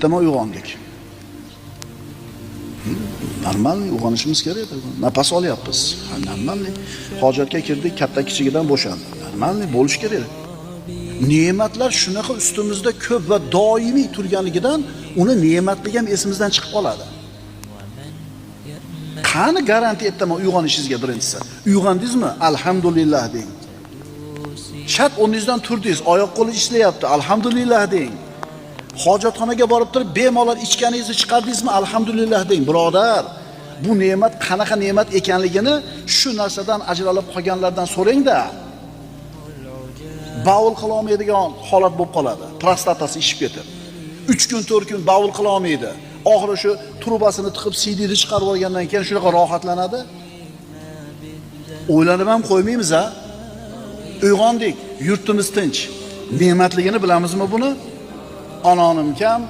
Ertaman uyg'ondik. Normalniy uyg'onishimiz kerak edi. Nafas olyapmiz. Normalniy. Hojatga kirdik, katta kichigidan bo'shandi. Normalniy bo'lish kerak. Ne'matlar shunaqa ustimizda ko'p va doimiy turganligidan uni ne'matlik ham esimizdan chiqib qoladi. Qani garantiya ertaman uyg'onishingizga birinchisi. Uyg'ondingizmi? Alhamdulillah deng. Shart o'rningizdan turdingiz, oyoq qo'li ishlayapti. Alhamdulillah deng. Hojatxonaga borib turib bemalol ichganingizni chiqardingizmi? Alhamdulillah deng. Birodar, bu ne'mat qanaqa ne'mat ekanligini shu narsadan ajralib qolganlardan so'rang-da. Bavul qila olmaydigan holat bo'lib qoladi. Prostatasi ishib ketib. 3 kun, 4 kun bavul qila olmaydi. Oxiri shu trubasini tiqib CD'ni chiqarib olgandan keyin shunaqa rohatlanadi. O'ylanib ham qo'ymaymiz-a? Uyg'ondik, yurtimiz tinch. Ne'matligini bilamizmi buni? Anonim kam